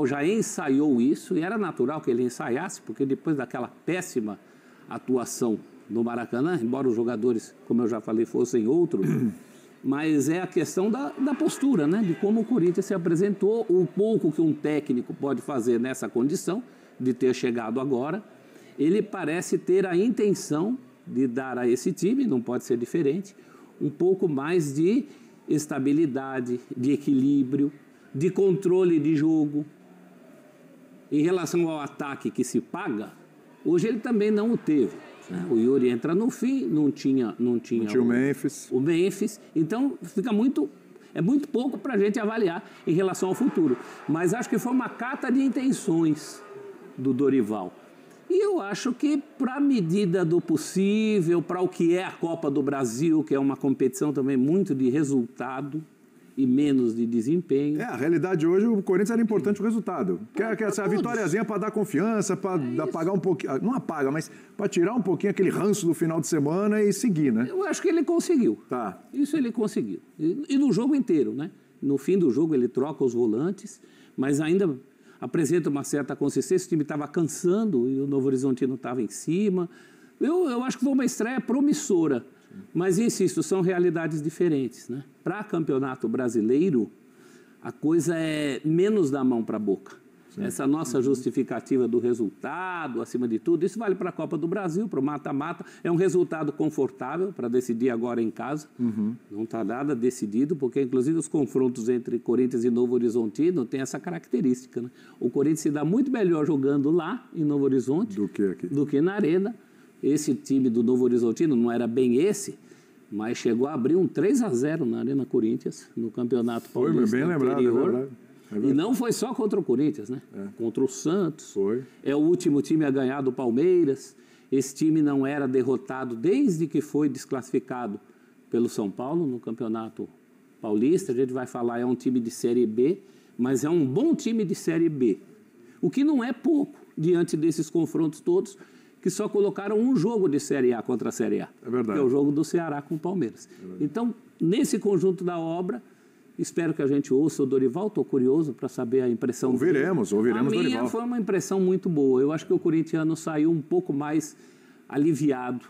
Dorival já ensaiou isso, e era natural que ele ensaiasse, porque depois daquela péssima atuação no Maracanã, embora os jogadores, como eu já falei, fossem outros, mas é a questão da postura, né? De como o Corinthians se apresentou, o pouco que um técnico pode fazer nessa condição, de ter chegado agora. Ele parece ter a intenção de dar a esse time, não pode ser diferente, um pouco mais de estabilidade, de equilíbrio, de controle de jogo. Em relação ao ataque que se paga, hoje ele também não o teve. Né? O Yuri entra no fim, não tinha o Memphis. O Memphis. Então, é muito pouco para a gente avaliar em relação ao futuro. Mas acho que foi uma carta de intenções do Dorival. E eu acho que, para a medida do possível, para o que é a Copa do Brasil, que é uma competição também muito de resultado e menos de desempenho. A realidade hoje, o Corinthians era importante o resultado. A vitóriazinha para dar confiança, para apagar um pouquinho, não apaga, mas para tirar um pouquinho aquele ranço do final de semana e seguir, né? Eu acho que ele conseguiu. Tá. Isso ele conseguiu. E no jogo inteiro, né? No fim do jogo ele troca os volantes, mas ainda apresenta uma certa consistência. O time estava cansando e o Novo Horizontino estava em cima. Eu acho que foi uma estreia promissora. Mas, insisto, são realidades diferentes, né? Para campeonato brasileiro, a coisa é menos da mão para a boca. Sim. Essa nossa justificativa do resultado, acima de tudo, isso vale para a Copa do Brasil, para o mata-mata. É um resultado confortável para decidir agora em casa. Não está nada decidido, porque, inclusive, os confrontos entre Corinthians e Novo Horizontino têm essa característica, né? O Corinthians se dá muito melhor jogando lá, em Novo Horizonte, do que na Arena. Esse time do Novo Horizontino não era bem esse, mas chegou a abrir um 3-0 na Arena Corinthians, no Campeonato Paulista. Foi bem lembrado, é verdade. E não foi só contra o Corinthians, né? Contra o Santos. Foi. É o último time a ganhar do Palmeiras. Esse time não era derrotado desde que foi desclassificado pelo São Paulo no Campeonato Paulista. A gente vai falar, é um time de Série B, mas é um bom time de Série B. O que não é pouco diante desses confrontos todos, que só colocaram um jogo de Série A contra a Série A. É verdade. Que é o jogo do Ceará com o Palmeiras. Então, nesse conjunto da obra, espero que a gente ouça o Dorival. Estou curioso para saber a impressão ouviremos Dorival. A minha foi uma impressão muito boa. Eu acho que o corintiano saiu um pouco mais aliviado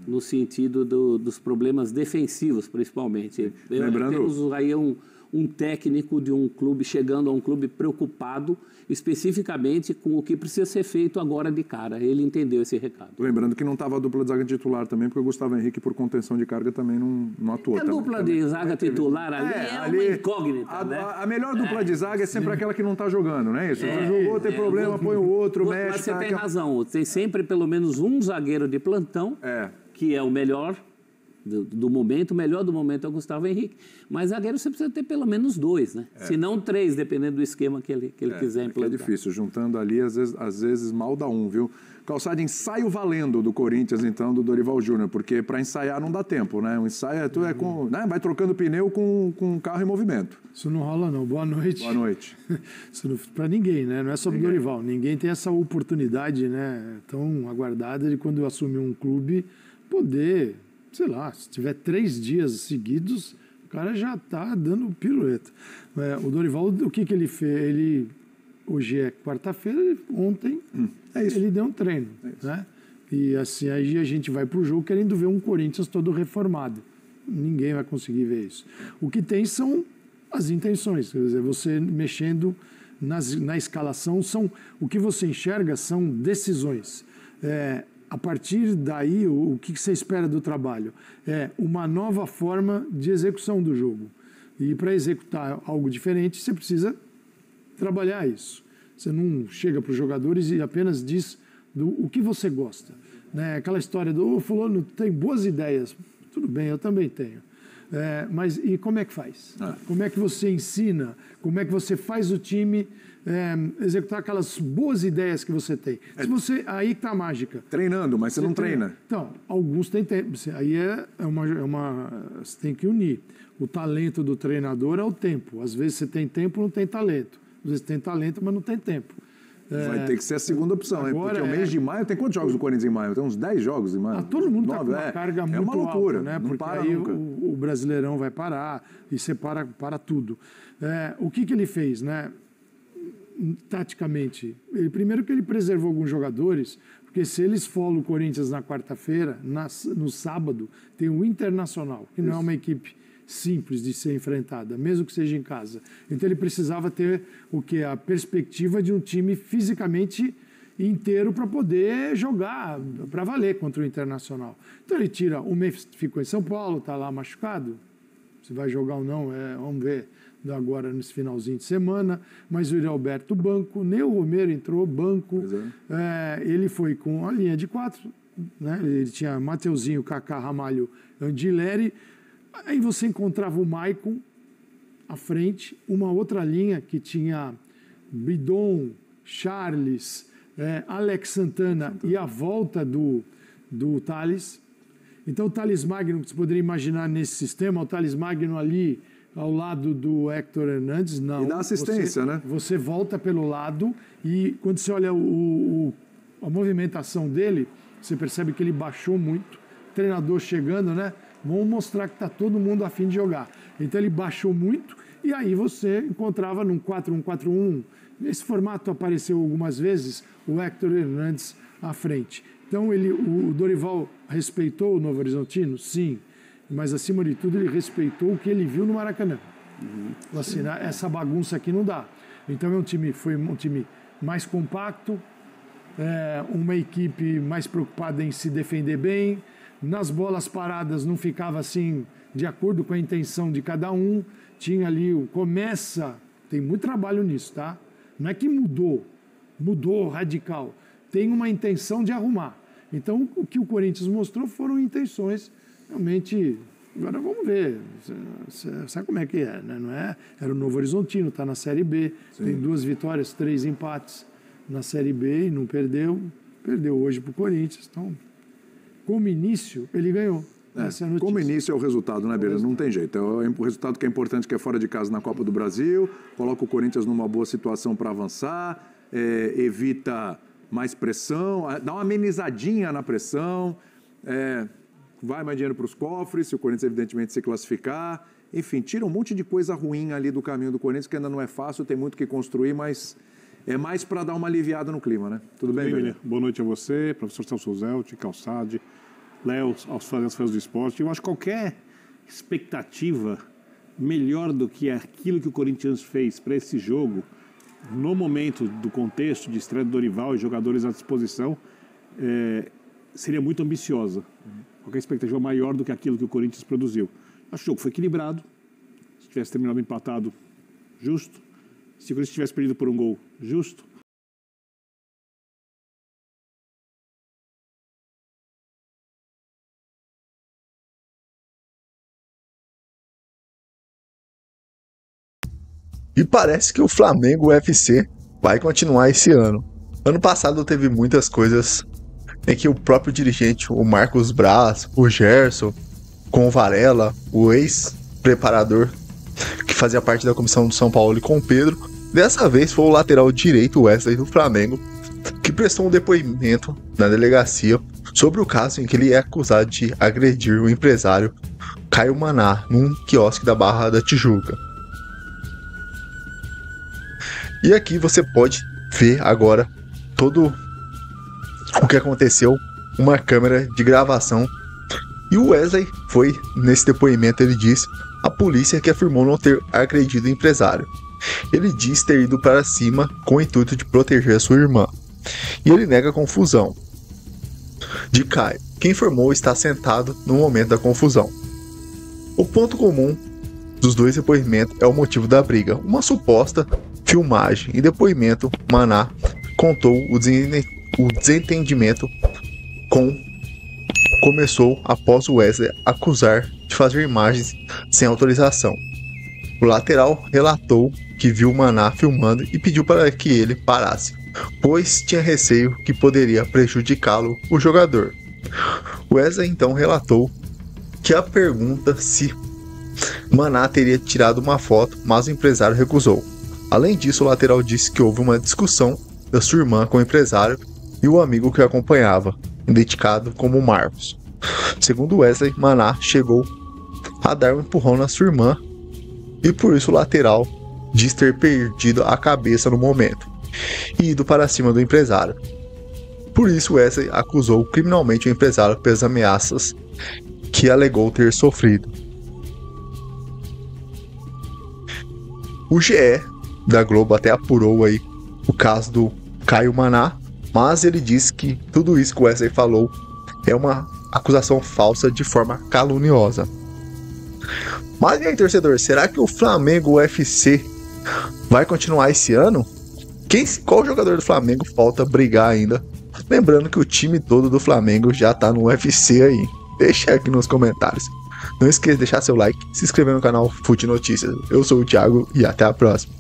no sentido dos problemas defensivos, principalmente. Temos aí um técnico de um clube chegando a um clube preocupado especificamente com o que precisa ser feito agora de cara. Ele entendeu esse recado. Lembrando que não estava a dupla de zaga titular também, porque o Gustavo Henrique, por contenção de carga, também não atuou. A dupla de zaga titular ali uma incógnita, né? A melhor dupla de zaga é sempre aquela que não está jogando, não é isso? Jogou, tem problema, põe o outro, mexe. Mas você tem razão, tem sempre pelo menos um zagueiro de plantão, que é o melhor do momento, o melhor do momento é o Gustavo Henrique. Mas zagueiro você precisa ter pelo menos dois, né? Se não três, dependendo do esquema que ele quiser implantar. É difícil, juntando ali, às vezes mal dá um, viu? Calçado, ensaio valendo do Corinthians, então, do Dorival Júnior, porque para ensaiar não dá tempo, né? O ensaio né? Vai trocando pneu com o carro em movimento. Isso não rola, não. Boa noite. Boa noite. Para ninguém, né? Não é só o Dorival. Ninguém tem essa oportunidade, né? Tão aguardada de quando assumir um clube poder, sei lá, se tiver 3 dias seguidos, o cara já está dando pirueta. O Dorival, o que ele fez? Hoje é quarta-feira, ontem ele deu um treino. Né? E assim, aí a gente vai para o jogo querendo ver um Corinthians todo reformado. Ninguém vai conseguir ver isso. O que tem são as intenções, quer dizer, você mexendo na escalação, o que você enxerga são decisões. A partir daí, o que você espera do trabalho? É uma nova forma de execução do jogo. E para executar algo diferente, você precisa trabalhar isso. Você não chega para os jogadores e apenas diz o que você gosta. Né? Aquela história do fulano tem boas ideias. Tudo bem, eu também tenho. Mas e como é que faz? Como é que você ensina? Como é que você faz o time executar aquelas boas ideias que você tem? Aí está a mágica. Treinando, mas você não treina. Então, alguns têm tempo. Aí você tem que unir. O talento do treinador ao tempo. Às vezes você tem tempo, não tem talento. Às vezes tem talento, mas não tem tempo. Vai ter que ser a segunda opção, agora, porque o mês de maio, tem quantos jogos do Corinthians em maio? Tem uns 10 jogos em maio. Todo mundo está com uma carga muito uma loucura, alta, né? Não porque para aí nunca. O Brasileirão vai parar e você para tudo. O que ele fez, né? taticamente? Primeiro que ele preservou alguns jogadores, porque se ele esfola o Corinthians na quarta-feira, no sábado tem o Internacional, que não é uma equipe simples de ser enfrentada, mesmo que seja em casa. Então ele precisava ter a perspectiva de um time fisicamente inteiro para poder jogar, para valer contra o Internacional. Então ele tira, o Memphis ficou em São Paulo, está lá machucado, se vai jogar ou não, vamos ver agora nesse finalzinho de semana, mas o Yuri Alberto banco, nem o Romero entrou, banco, ele foi com a linha de 4, né? Ele tinha Mateuzinho, Kaká, Ramalho, Andileri. Aí você encontrava o Maicon à frente, uma outra linha que tinha Bidon, Charles, Alex Santana e a volta do Thales. Então o Thales Magno, que você poderia imaginar nesse sistema, o Thales Magno ali ao lado do Héctor Hernandes, não. E dá assistência, né? Você volta pelo lado e quando você olha a movimentação dele, você percebe que ele baixou muito. Treinador chegando, né? Vamos mostrar que está todo mundo a fim de jogar. Então ele baixou muito e aí você encontrava num 4-1-4-1. Nesse formato apareceu algumas vezes o Héctor Hernandes à frente. Então o Dorival respeitou o Novo Horizontino? Sim. Mas acima de tudo ele respeitou o que ele viu no Maracanã. Assim, né? Essa bagunça aqui não dá. Então foi um time mais compacto, uma equipe mais preocupada em se defender bem. Nas bolas paradas não ficava assim, de acordo com a intenção de cada um. Tinha ali tem muito trabalho nisso, tá? Não é que mudou radical. Tem uma intenção de arrumar. Então, o que o Corinthians mostrou foram intenções realmente. Agora vamos ver. Sabe como é que é, né? Não é? Era o Novo Horizontino, está na Série B. Sim. Tem 2 vitórias, 3 empates na Série B e não perdeu. Perdeu hoje para o Corinthians. Então, como início, ele ganhou. Essa é a notícia. Como início é o resultado, né, Beira? Não tem jeito. É o resultado que é importante, que é fora de casa na Copa do Brasil, coloca o Corinthians numa boa situação para avançar, evita mais pressão, dá uma amenizadinha na pressão, vai mais dinheiro para os cofres, se o Corinthians evidentemente se classificar. Enfim, tira um monte de coisa ruim ali do caminho do Corinthians, que ainda não é fácil, tem muito que construir, mas é mais para dar uma aliviada no clima, né? Tudo bem, Beira? Boa noite a você, professor Celso Zelt, Calçade, Léo, aos fãs do esporte. Eu acho que qualquer expectativa melhor do que aquilo que o Corinthians fez para esse jogo, no momento do contexto de estreia do Dorival e jogadores à disposição, seria muito ambiciosa. Qualquer expectativa maior do que aquilo que o Corinthians produziu. Acho que o jogo foi equilibrado. Se tivesse terminado empatado, justo. Se o Corinthians tivesse perdido por um gol, justo. E parece que o Flamengo UFC vai continuar esse ano. Ano passado teve muitas coisas em que o próprio dirigente, o Marcos Braz, o Gerson, com o Varela, o ex-preparador que fazia parte da comissão do São Paulo, e com o Pedro, dessa vez foi o lateral direito Wesley do Flamengo, que prestou um depoimento na delegacia sobre o caso em que ele é acusado de agredir o empresário Caio Maná num quiosque da Barra da Tijuca. E aqui você pode ver agora todo o que aconteceu, uma câmera de gravação. E o Wesley foi, nesse depoimento, ele disse à polícia que afirmou não ter agredido o empresário. Ele diz ter ido para cima com o intuito de proteger a sua irmã. E ele nega a confusão de Caio, que informou estar sentado no momento da confusão. O ponto comum dos dois depoimentos é o motivo da briga, uma suposta filmagem. E depoimento, Maná contou o desentendimento começou após o Wesley acusar de fazer imagens sem autorização. O lateral relatou que viu Maná filmando e pediu para que ele parasse, pois tinha receio que poderia prejudicá-lo, o jogador. Wesley então relatou que a pergunta se Maná teria tirado uma foto, mas o empresário recusou. Além disso, o lateral disse que houve uma discussão da sua irmã com o empresário e o amigo que o acompanhava, identificado como Marcos. Segundo Wesley, Maná chegou a dar um empurrão na sua irmã e por isso o lateral diz ter perdido a cabeça no momento. e ido para cima do empresário. Por isso, Wesley acusou criminalmente o empresário pelas ameaças que alegou ter sofrido. O GE da Globo até apurou aí o caso do Caio Maná, mas ele disse que tudo isso que o Wesley falou é uma acusação falsa de forma caluniosa. Mas e aí, torcedor, será que o Flamengo UFC vai continuar esse ano? Qual jogador do Flamengo falta brigar ainda? Lembrando que o time todo do Flamengo já tá no UFC aí. Deixa aqui nos comentários. Não esqueça de deixar seu like, se inscrever no canal Fute Notícias. Eu sou o Thiago e até a próxima.